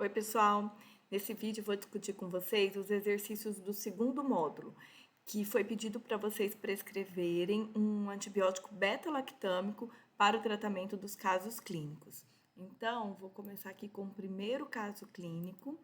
Oi, pessoal! Nesse vídeo eu vou discutir com vocês os exercícios do segundo módulo, que foi pedido para vocês prescreverem um antibiótico beta-lactâmico para o tratamento dos casos clínicos. Então, vou começar aqui com o primeiro caso clínico,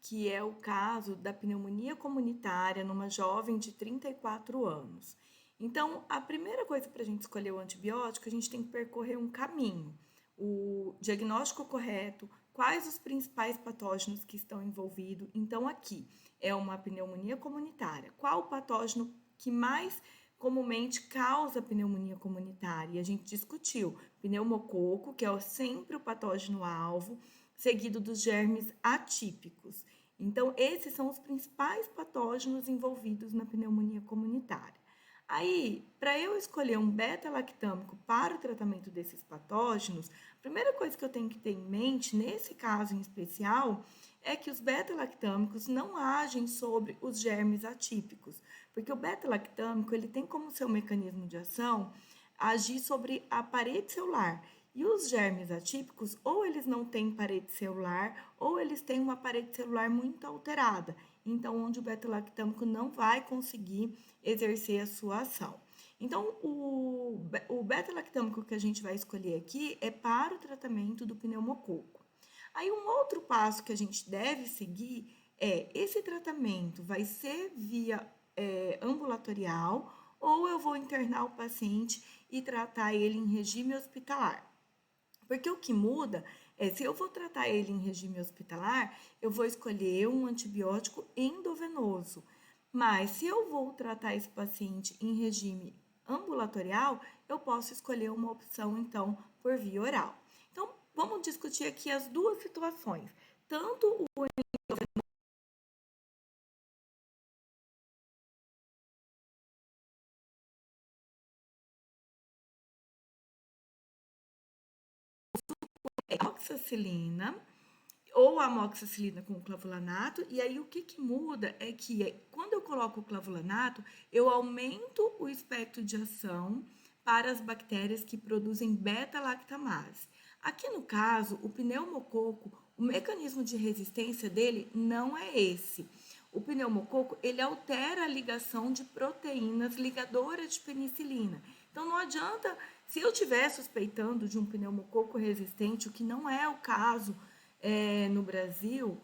que é o caso da pneumonia comunitária numa jovem de 34 anos. Então, a primeira coisa para a gente escolher o antibiótico, a gente tem que percorrer um caminho. O diagnóstico correto, quais os principais patógenos que estão envolvidos. Então, aqui é uma pneumonia comunitária. Qual o patógeno que mais comumente causa pneumonia comunitária? E a gente discutiu pneumococo, que é sempre o patógeno-alvo, seguido dos germes atípicos. Então, esses são os principais patógenos envolvidos na pneumonia comunitária. Aí, para eu escolher um beta-lactâmico para o tratamento desses patógenos, a primeira coisa que eu tenho que ter em mente, nesse caso em especial, é que os beta-lactâmicos não agem sobre os germes atípicos, porque o beta-lactâmico ele tem como seu mecanismo de ação agir sobre a parede celular. E os germes atípicos, ou eles não têm parede celular, ou eles têm uma parede celular muito alterada, então onde o beta-lactâmico não vai conseguir exercer a sua ação. Então, o beta-lactâmico que a gente vai escolher aqui é para o tratamento do pneumococo. Aí, um outro passo que a gente deve seguir é, esse tratamento vai ser via ambulatorial ou eu vou internar o paciente e tratar ele em regime hospitalar. Porque o que muda é, se eu vou tratar ele em regime hospitalar, eu vou escolher um antibiótico endovenoso. Mas se eu vou tratar esse paciente em regime ambulatorial, eu posso escolher uma opção, então, por via oral. Então, vamos discutir aqui as duas situações. Tanto o amoxicilina ou a amoxicilina com o clavulanato, e aí o que muda é que quando eu coloco o clavulanato, eu aumento o espectro de ação para as bactérias que produzem beta-lactamase. Aqui no caso, o pneumococo, o mecanismo de resistência dele não é esse. O pneumococo, ele altera a ligação de proteínas ligadoras de penicilina. Então, não adianta, se eu estiver suspeitando de um pneumococo resistente, o que não é o caso no Brasil,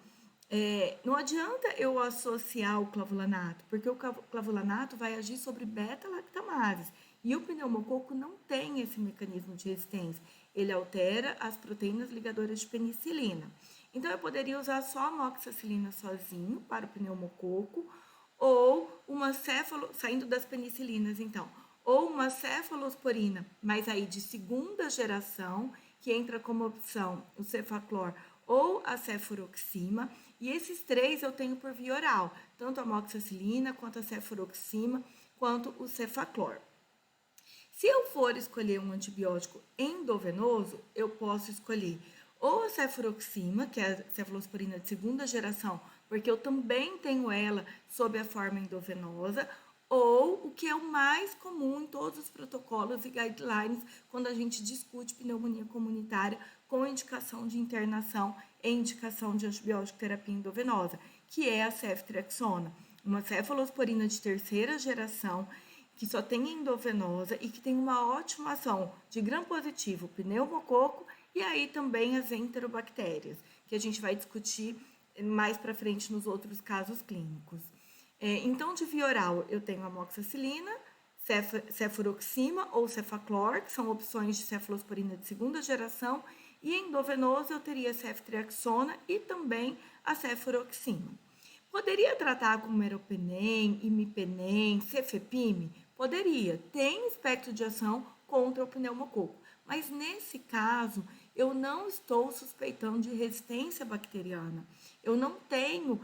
não adianta eu associar o clavulanato, porque o clavulanato vai agir sobre beta-lactamases. E o pneumococo não tem esse mecanismo de resistência. Ele altera as proteínas ligadoras de penicilina. Então, eu poderia usar só a amoxicilina sozinho para o pneumococo, ou uma saindo das penicilinas, então, ou uma cefalosporina, mas aí de segunda geração, que entra como opção o cefaclor ou a cefuroxima, e esses três eu tenho por via oral, tanto a amoxicilina, quanto a cefuroxima, quanto o cefaclor. Se eu for escolher um antibiótico endovenoso, eu posso escolher ou a cefuroxima, que é a cefalosporina de segunda geração, porque eu também tenho ela sob a forma endovenosa, ou o que é o mais comum em todos os protocolos e guidelines quando a gente discute pneumonia comunitária com indicação de internação e indicação de antibiótico terapia endovenosa, que é a ceftriaxona, uma cefalosporina de terceira geração que só tem endovenosa e que tem uma ótima ação de gram positivo, pneumococo e aí também as enterobactérias, que a gente vai discutir mais para frente nos outros casos clínicos. Então, de via oral, eu tenho amoxicilina, cefuroxima ou cefaclor, que são opções de cefalosporina de segunda geração, e endovenoso eu teria ceftriaxona e também a cefuroxima. Poderia tratar com meropenem, imipenem, cefepime? Poderia. Tem espectro de ação contra o pneumococo. Mas nesse caso, eu não estou suspeitando de resistência bacteriana. Eu não tenho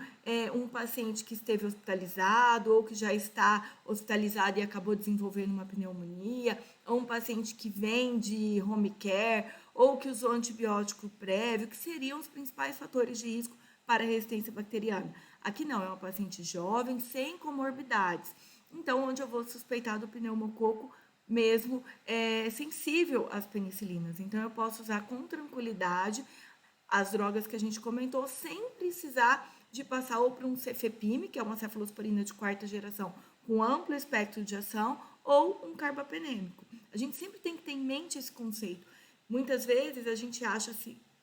um paciente que esteve hospitalizado ou que já está hospitalizado e acabou desenvolvendo uma pneumonia, ou um paciente que vem de home care ou que usou antibiótico prévio, que seriam os principais fatores de risco para a resistência bacteriana. Aqui não, é uma paciente jovem, sem comorbidades. Então, onde eu vou suspeitar do pneumococo mesmo sensível às penicilinas. Então, eu posso usar com tranquilidade as drogas que a gente comentou, sem precisar de passar ou para um cefepime, que é uma cefalosporina de quarta geração com amplo espectro de ação, ou um carbapenêmico. A gente sempre tem que ter em mente esse conceito. Muitas vezes a gente acha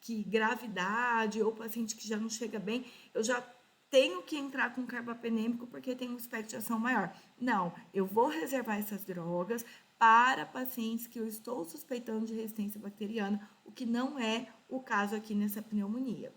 que gravidade ou paciente que já não chega bem, eu já tenho que entrar com carbapenêmico porque tem um espectro de ação maior. Não, eu vou reservar essas drogas para pacientes que eu estou suspeitando de resistência bacteriana, o que não é o caso aqui nessa pneumonia.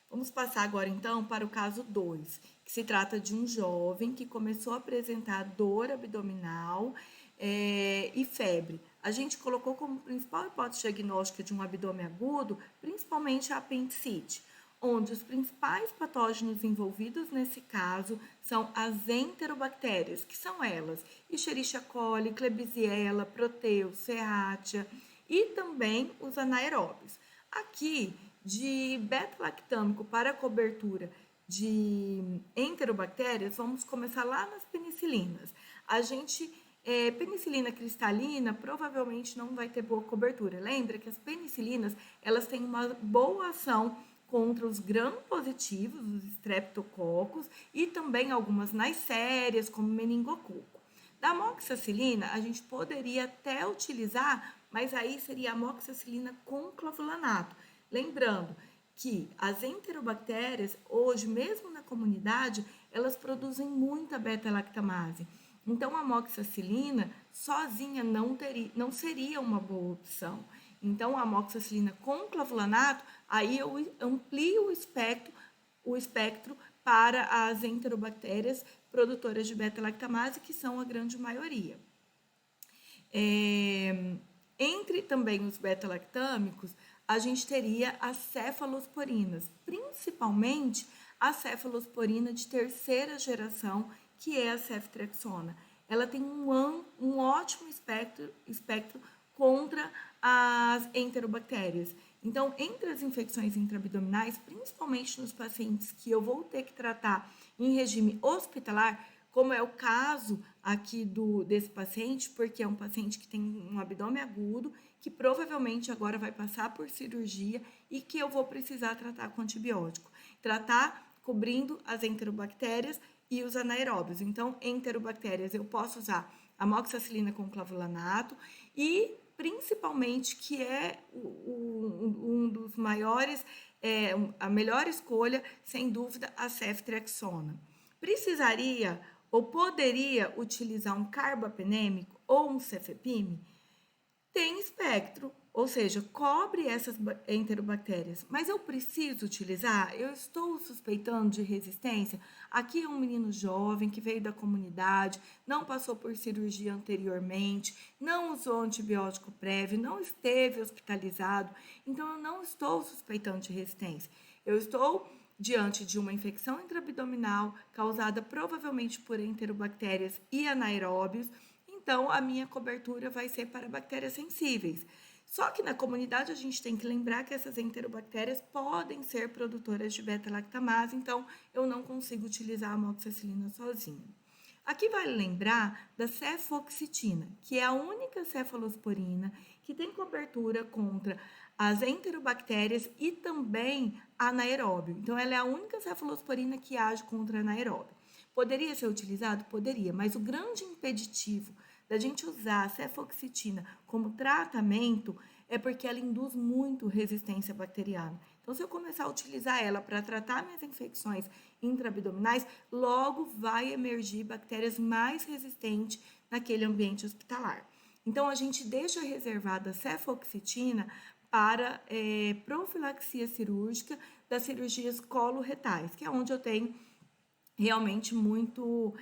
Vamos passar agora, então, para o caso 2, que se trata de um jovem que começou a apresentar dor abdominal e febre. A gente colocou como principal hipótese diagnóstica de um abdômen agudo, principalmente a apendicite, onde os principais patógenos envolvidos nesse caso são as enterobactérias, que são elas, Escherichia coli, Klebsiella, Proteus, Serratia e também os anaeróbios. Aqui, de beta-lactâmico para cobertura de enterobactérias, vamos começar lá nas penicilinas. Penicilina cristalina provavelmente não vai ter boa cobertura. Lembra que as penicilinas, elas têm uma boa ação contra os gram-positivos, os streptococos, e também algumas naissérias, como meningococo. Da amoxicilina, a gente poderia até utilizar, mas aí seria a amoxicilina com clavulanato. Lembrando que as enterobactérias, hoje, mesmo na comunidade, elas produzem muita beta-lactamase. Então, a amoxicilina sozinha não seria uma boa opção. Então, a amoxicilina com clavulanato, aí eu amplio o espectro para as enterobactérias produtoras de beta-lactamase, que são a grande maioria. Entre também os beta-lactâmicos, a gente teria as cefalosporinas, principalmente a cefalosporina de terceira geração, que é a ceftriaxona. Ela tem um ótimo espectro contra as enterobactérias. Então, entre as infecções intraabdominais, principalmente nos pacientes que eu vou ter que tratar em regime hospitalar, como é o caso aqui desse paciente, porque é um paciente que tem um abdômen agudo, que provavelmente agora vai passar por cirurgia e que eu vou precisar tratar com antibiótico. Tratar cobrindo as enterobactérias e os anaeróbios. Então, enterobactérias eu posso usar amoxicilina com clavulanato e principalmente que é um dos maiores, a melhor escolha, sem dúvida, a ceftriaxona. Precisaria ou poderia utilizar um carbapenêmico ou um cefepime? Tem espectro, ou seja, cobre essas enterobactérias, mas eu preciso utilizar? Eu estou suspeitando de resistência? Aqui é um menino jovem que veio da comunidade, não passou por cirurgia anteriormente, não usou antibiótico prévio, não esteve hospitalizado, então eu não estou suspeitando de resistência. Eu estou diante de uma infecção intraabdominal causada provavelmente por enterobactérias e anaeróbios. Então, a minha cobertura vai ser para bactérias sensíveis. Só que na comunidade a gente tem que lembrar que essas enterobactérias podem ser produtoras de beta-lactamase, então eu não consigo utilizar a amoxicilina sozinha. Aqui vale lembrar da cefoxitina, que é a única cefalosporina que tem cobertura contra as enterobactérias e também anaeróbio. Então, ela é a única cefalosporina que age contra anaeróbio. Poderia ser utilizado? Poderia, mas o grande impeditivo da gente usar a cefoxitina como tratamento é porque ela induz muito resistência bacteriana. Então, se eu começar a utilizar ela para tratar minhas infecções intraabdominais, logo vai emergir bactérias mais resistentes naquele ambiente hospitalar. Então, a gente deixa reservada a cefoxitina para profilaxia cirúrgica das cirurgias coloretais, que é onde eu tenho realmente muito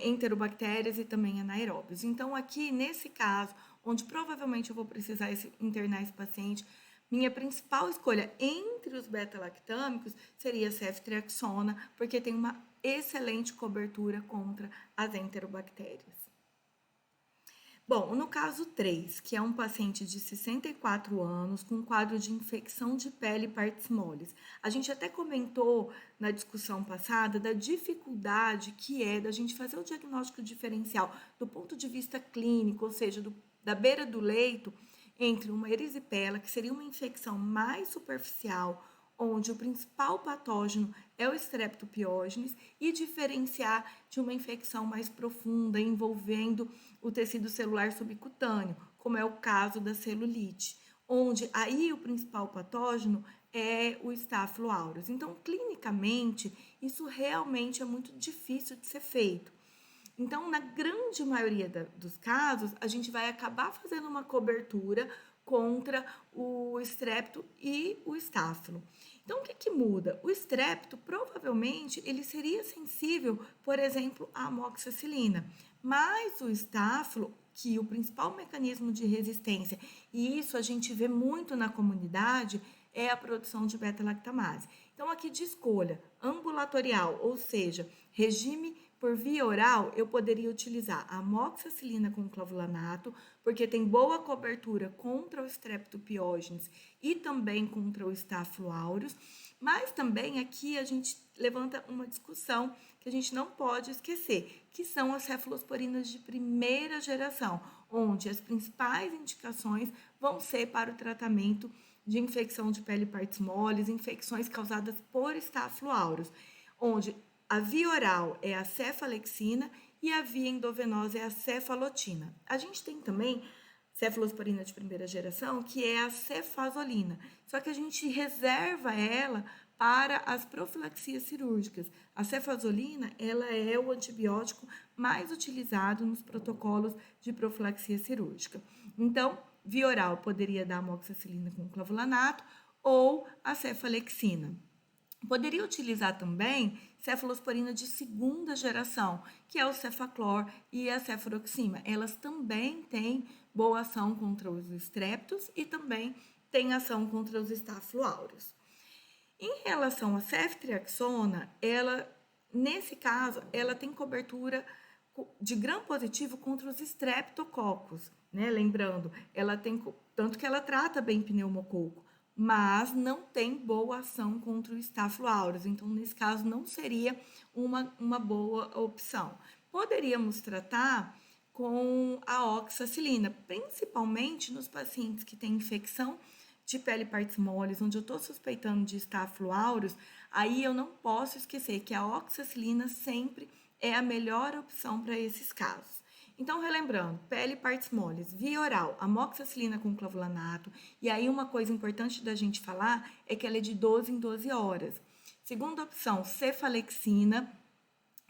enterobactérias e também anaeróbios. Então, aqui, nesse caso, onde provavelmente eu vou precisar internar esse paciente, minha principal escolha entre os beta-lactâmicos seria a ceftriaxona, porque tem uma excelente cobertura contra as enterobactérias. Bom, no caso 3, que é um paciente de 64 anos com quadro de infecção de pele e partes moles. A gente até comentou na discussão passada da dificuldade que é da gente fazer o diagnóstico diferencial do ponto de vista clínico, ou seja, da beira do leito, entre uma erisipela, que seria uma infecção mais superficial, onde o principal patógeno é o Streptopiógenes, e diferenciar de uma infecção mais profunda, envolvendo o tecido celular subcutâneo, como é o caso da celulite, onde aí o principal patógeno é o Staphylo aureus. Então, clinicamente, isso realmente é muito difícil de ser feito. Então, na grande maioria dos casos, a gente vai acabar fazendo uma cobertura contra o estrepto e o estáfilo. Então, o que muda? O estrepto, provavelmente, ele seria sensível, por exemplo, à amoxicilina, mas o estáfilo, que o principal mecanismo de resistência, e isso a gente vê muito na comunidade, é a produção de beta-lactamase. Então, aqui de escolha ambulatorial, ou seja, regime por via oral, eu poderia utilizar a amoxicilina com clavulanato, porque tem boa cobertura contra o Streptopiógenes e também contra o Staphylo aureus, mas também aqui a gente levanta uma discussão que a gente não pode esquecer, que são as cefalosporinas de primeira geração, onde as principais indicações vão ser para o tratamento de infecção de pele e partes moles, infecções causadas por Staphylo aureus, onde a via oral é a cefalexina e a via endovenosa é a cefalotina. A gente tem também cefalosporina de primeira geração, que é a cefazolina, só que a gente reserva ela para as profilaxias cirúrgicas. A cefazolina, ela é o antibiótico mais utilizado nos protocolos de profilaxia cirúrgica. Então, via oral poderia dar amoxicilina com clavulanato ou a cefalexina. Poderia utilizar também cefalosporina de segunda geração, que é o Cefaclor e a cefuroxima. Elas também têm boa ação contra os estreptos e também têm ação contra os Staphylo aureus. Em relação à ceftriaxona, nesse caso, ela tem cobertura de gram positivo contra os estreptococos, né? Lembrando, ela tem tanto que ela trata bem pneumococo, mas não tem boa ação contra o Staphylo aureus. Então, nesse caso, não seria uma boa opção. Poderíamos tratar com a oxacilina, principalmente nos pacientes que têm infecção de pele e partes moles, onde eu estou suspeitando de Staphylo aureus, aí eu não posso esquecer que a oxacilina sempre é a melhor opção para esses casos. Então, relembrando, pele e partes moles, via oral, amoxicilina com clavulanato. E aí, uma coisa importante da gente falar é que ela é de 12 em 12 horas. Segunda opção, cefalexina,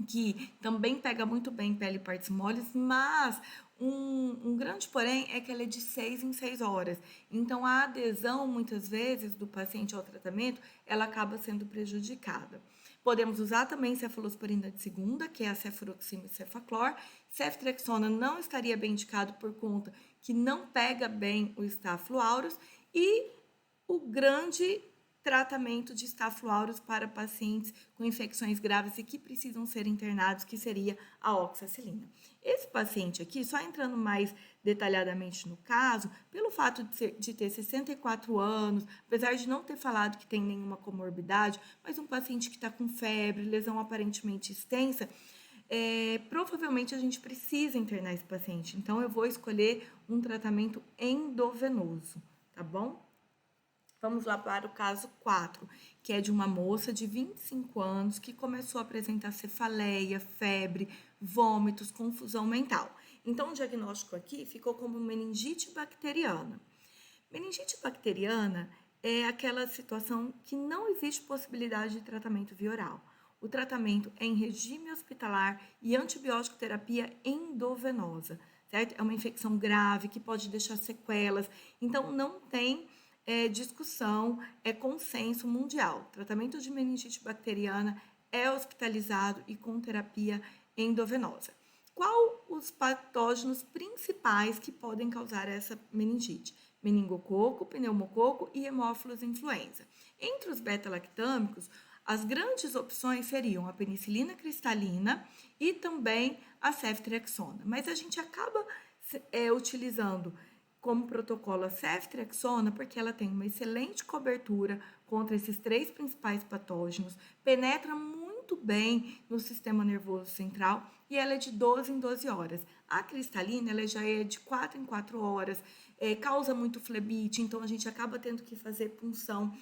que também pega muito bem pele e partes moles, mas um grande porém é que ela é de 6 em 6 horas. Então, a adesão, muitas vezes, do paciente ao tratamento, ela acaba sendo prejudicada. Podemos usar também cefalosporina de segunda, que é a cefuroxima e cefaclor. Ceftriaxona não estaria bem indicado por conta que não pega bem o Staphylo aureus. E o grande tratamento de Staphylo aureus para pacientes com infecções graves e que precisam ser internados, que seria a oxacilina. Esse paciente aqui, só entrando mais detalhadamente no caso, pelo fato de ter 64 anos, apesar de não ter falado que tem nenhuma comorbidade, mas um paciente que está com febre, lesão aparentemente extensa, provavelmente a gente precisa internar esse paciente. Então, eu vou escolher um tratamento endovenoso, tá bom? Vamos lá para o caso 4, que é de uma moça de 25 anos que começou a apresentar cefaleia, febre, vômitos, confusão mental. Então, o diagnóstico aqui ficou como meningite bacteriana. Meningite bacteriana é aquela situação que não existe possibilidade de tratamento via oral. O tratamento é em regime hospitalar e antibiótico terapia endovenosa, certo? É uma infecção grave que pode deixar sequelas, então não tem discussão, é consenso mundial. Tratamento de meningite bacteriana é hospitalizado e com terapia endovenosa. Qual os patógenos principais que podem causar essa meningite? Meningococo, pneumococo e hemófilos influenza. Entre os beta-lactâmicos, as grandes opções seriam a penicilina cristalina e também a ceftriaxona, mas a gente acaba utilizando como protocolo a ceftriaxona porque ela tem uma excelente cobertura contra esses 3 principais patógenos, penetra muito bem no sistema nervoso central e ela é de 12 em 12 horas. A cristalina ela já é de 4 em 4 horas, causa muito flebite, então a gente acaba tendo que fazer punção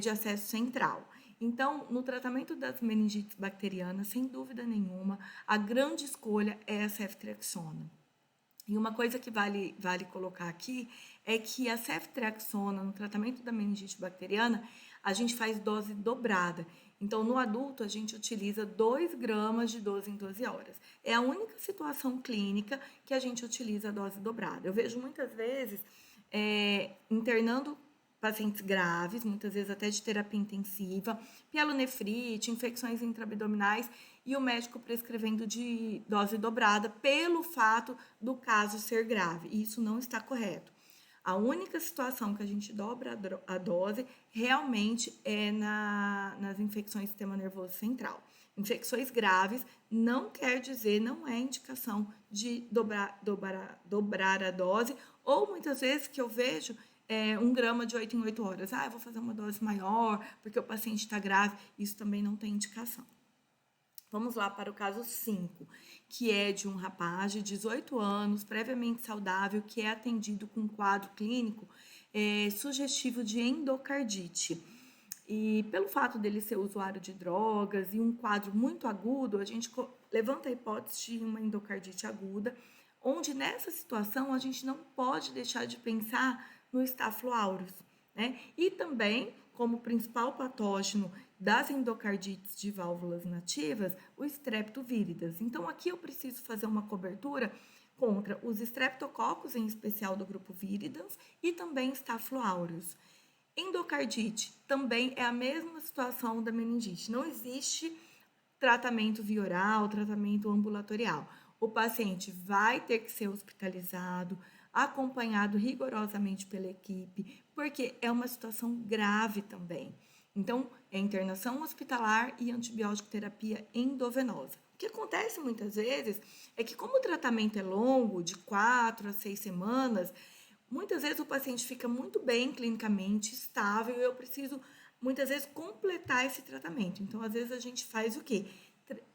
de acesso central. Então, no tratamento das meningites bacterianas, sem dúvida nenhuma, a grande escolha é a ceftriaxona. E uma coisa que vale colocar aqui é que a ceftriaxona, no tratamento da meningite bacteriana, a gente faz dose dobrada. Então, no adulto, a gente utiliza 2 gramas de 12 em 12 horas. É a única situação clínica que a gente utiliza a dose dobrada. Eu vejo muitas vezes internando pacientes graves, muitas vezes até de terapia intensiva, pielonefrite, infecções intraabdominais, e o médico prescrevendo de dose dobrada pelo fato do caso ser grave. E isso não está correto. A única situação que a gente dobra a dose realmente é nas infecções do sistema nervoso central. Infecções graves não quer dizer, não é indicação de dobrar a dose, ou muitas vezes que eu vejo 1 grama de 8 em 8 horas. Eu vou fazer uma dose maior porque o paciente está grave. Isso também não tem indicação. Vamos lá para o caso 5, que é de um rapaz de 18 anos, previamente saudável, que é atendido com um quadro clínico sugestivo de endocardite. E pelo fato dele ser usuário de drogas e um quadro muito agudo, a gente levanta a hipótese de uma endocardite aguda, onde nessa situação a gente não pode deixar de pensar no Staphylo aureus, né? E também, como principal patógeno das endocardites de válvulas nativas, o Streptovíridas. Então, aqui eu preciso fazer uma cobertura contra os Streptococcus, em especial do grupo Viridans, e também Staphylo aureus. Endocardite também é a mesma situação da meningite. Não existe tratamento via oral, tratamento ambulatorial. O paciente vai ter que ser hospitalizado, acompanhado rigorosamente pela equipe, porque é uma situação grave também. Então, é internação hospitalar e antibiótico terapia endovenosa. O que acontece muitas vezes é que, como o tratamento é longo, de 4 a 6 semanas, muitas vezes o paciente fica muito bem clinicamente, estável, e eu preciso, muitas vezes, completar esse tratamento. Então, às vezes, a gente faz o quê?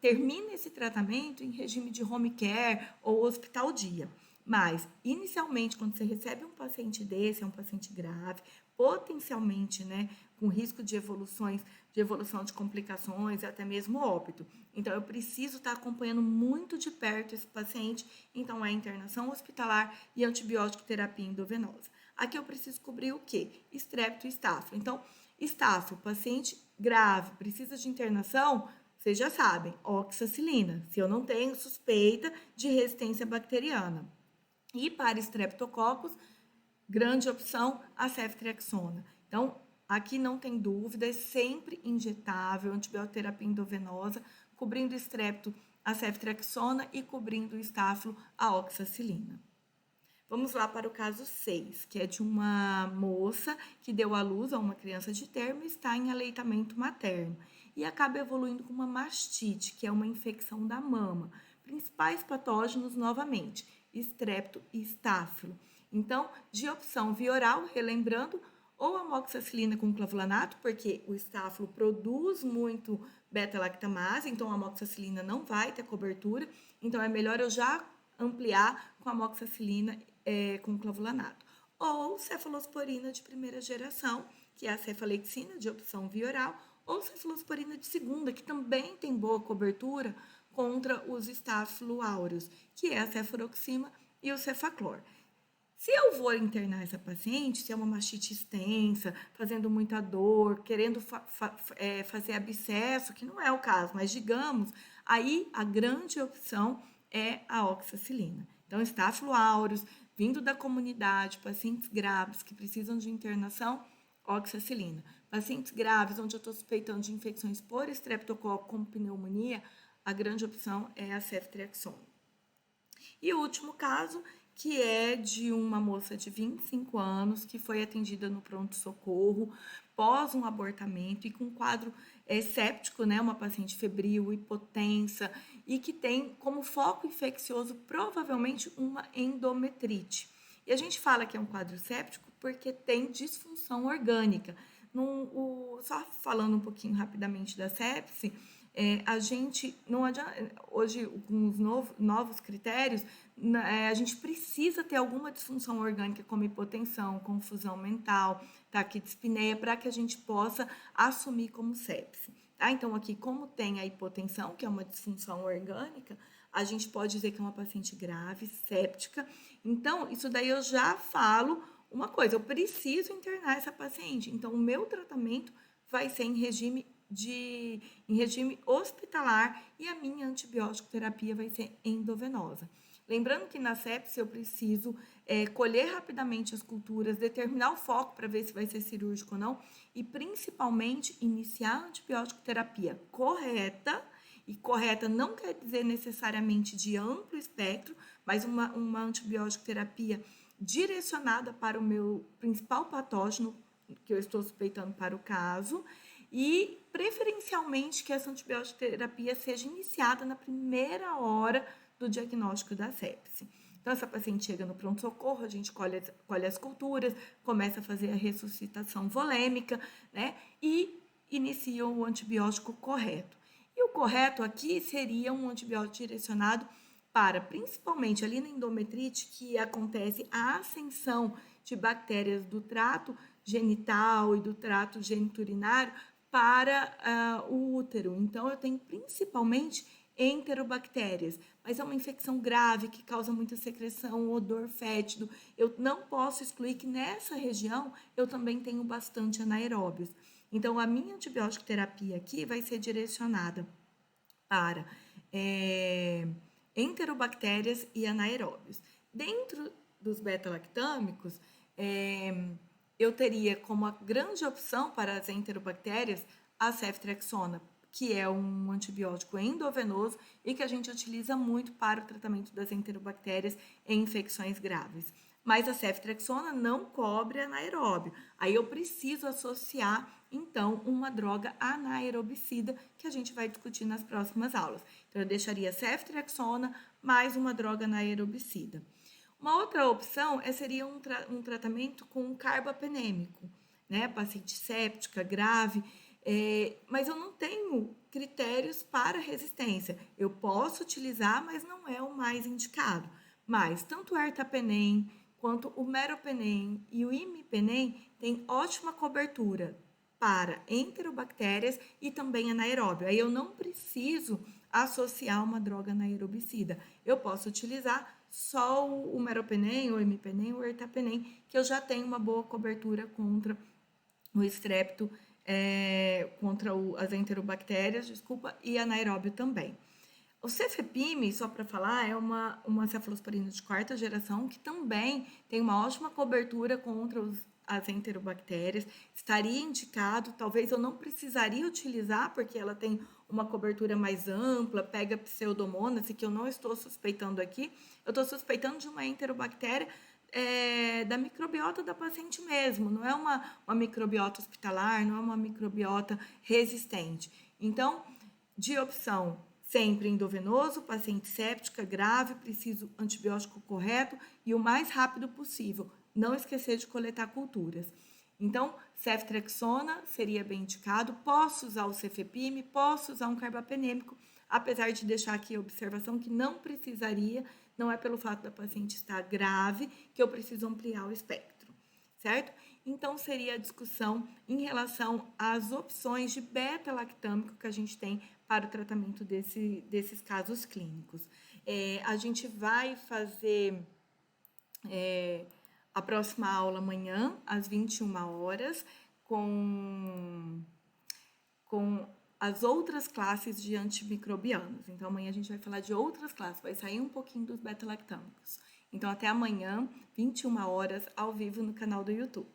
Termina esse tratamento em regime de home care ou hospital dia. Mas, inicialmente, quando você recebe um paciente desse, é um paciente grave, potencialmente, né, com risco de evolução de complicações, até mesmo óbito. Então, eu preciso estar acompanhando muito de perto esse paciente. Então, é internação hospitalar e antibiótico terapia endovenosa. Aqui eu preciso cobrir o quê? Estrepto e estáfilo. Então, estáfilo, paciente grave, precisa de internação, vocês já sabem, oxacilina, se eu não tenho suspeita de resistência bacteriana. E para estreptococcus, grande opção, a ceftriaxona. Então, aqui não tem dúvida, é sempre injetável, antibioterapia endovenosa, cobrindo o estrepto, a ceftriaxona, e cobrindo o estáfilo, a oxacilina. Vamos lá para o caso 6, que é de uma moça que deu à luz a uma criança de termo e está em aleitamento materno e acaba evoluindo com uma mastite, que é uma infecção da mama. Principais patógenos, novamente, estrepto e estáfilo. Então, de opção via oral, relembrando, ou amoxicilina com clavulanato, porque o estáfilo produz muito beta-lactamase, então a amoxicilina não vai ter cobertura, então é melhor eu já ampliar com a amoxicilina com clavulanato. Ou cefalosporina de primeira geração, que é a cefalexina, de opção via oral, ou cefalosporina de segunda, que também tem boa cobertura contra os Staphylo aureus, que é a cefuroxima e o cefaclor. Se eu vou internar essa paciente, se é uma mastite extensa, fazendo muita dor, querendo fazer abscesso, que não é o caso, mas digamos, aí a grande opção é a oxacilina. Então, Staphylo aureus, vindo da comunidade, pacientes graves que precisam de internação, oxacilina. Pacientes graves, onde eu estou suspeitando de infecções por estreptococo como pneumonia, a grande opção é a ceftriaxona. E o último caso, que é de uma moça de 25 anos que foi atendida no pronto-socorro pós um abortamento e com um quadro séptico, né, uma paciente febril, hipotensa e que tem como foco infeccioso provavelmente uma endometrite. E a gente fala que é um quadro séptico porque tem disfunção orgânica. Só falando um pouquinho rapidamente da sepse, A gente não adianta, hoje com os novos critérios, a gente precisa ter alguma disfunção orgânica como hipotensão, confusão mental, taquidispneia, para que a gente possa assumir como sepse. Tá? Então, aqui, como tem a hipotensão, que é uma disfunção orgânica, a gente pode dizer que é uma paciente grave, séptica. Então, isso daí eu já falo uma coisa, eu preciso internar essa paciente. Então, o meu tratamento vai ser em regime hospitalar e a minha antibiótico terapia vai ser endovenosa. Lembrando que na sepse eu preciso colher rapidamente as culturas, determinar o foco para ver se vai ser cirúrgico ou não e principalmente iniciar a antibiótico terapia correta. E correta não quer dizer necessariamente de amplo espectro, mas uma antibiótico terapia direcionada para o meu principal patógeno que eu estou suspeitando para o caso e preferencialmente que essa antibiótico terapia seja iniciada na primeira hora do diagnóstico da sepse. Então, essa paciente chega no pronto-socorro, a gente colhe as culturas, começa a fazer a ressuscitação volêmica, né? E inicia o antibiótico correto. E o correto aqui seria um antibiótico direcionado para, principalmente ali na endometrite, que acontece a ascensão de bactérias do trato genital e do trato geniturinário para o útero. Então, eu tenho principalmente enterobactérias, mas é uma infecção grave que causa muita secreção, odor fétido. Eu não posso excluir que nessa região eu também tenho bastante anaeróbios. Então, a minha antibiótico terapia aqui vai ser direcionada para enterobactérias e anaeróbios. Dentro dos beta-lactâmicos, eu teria como a grande opção para as enterobactérias a ceftriaxona, que é um antibiótico endovenoso e que a gente utiliza muito para o tratamento das enterobactérias em infecções graves. Mas a ceftriaxona não cobre anaeróbio. Aí eu preciso associar, então, uma droga anaerobicida que a gente vai discutir nas próximas aulas. Então, eu deixaria ceftriaxona mais uma droga anaerobicida. Uma outra opção seria um tratamento com carbapenêmico, né? Paciente séptica, grave, mas eu não tenho critérios para resistência. Eu posso utilizar, mas não é o mais indicado. Mas tanto o ertapenem, quanto o meropenem e o imipenem têm ótima cobertura para enterobactérias e também anaeróbio. Aí eu não preciso associar uma droga anaerobicida. Eu posso utilizar só o meropenem, o imipenem, o ertapenem, que eu já tenho uma boa cobertura contra o estrepto, contra as enterobactérias, e anaeróbio também. O cefepime, só para falar, é uma cefalosporina de quarta geração que também tem uma ótima cobertura contra as enterobactérias. Estaria indicado, talvez eu não precisaria utilizar, porque ela tem uma cobertura mais ampla, pega pseudomonas, que eu não estou suspeitando aqui. Eu estou suspeitando de uma enterobactéria da microbiota da paciente mesmo, não é uma microbiota hospitalar, não é uma microbiota resistente. Então, de opção sempre endovenoso, paciente séptica, grave, preciso antibiótico correto e o mais rápido possível. Não esquecer de coletar culturas. Então, ceftriaxona seria bem indicado. Posso usar o cefepime, posso usar um carbapenêmico, apesar de deixar aqui a observação que não precisaria, não é pelo fato da paciente estar grave que eu preciso ampliar o espectro, certo? Então, seria a discussão em relação às opções de beta-lactâmico que a gente tem para o tratamento desses casos clínicos. A gente vai fazer a próxima aula amanhã, às 21 horas, com as outras classes de antimicrobianos. Então, amanhã a gente vai falar de outras classes, vai sair um pouquinho dos beta-lactâmicos. Então, até amanhã, 21 horas, ao vivo no canal do YouTube.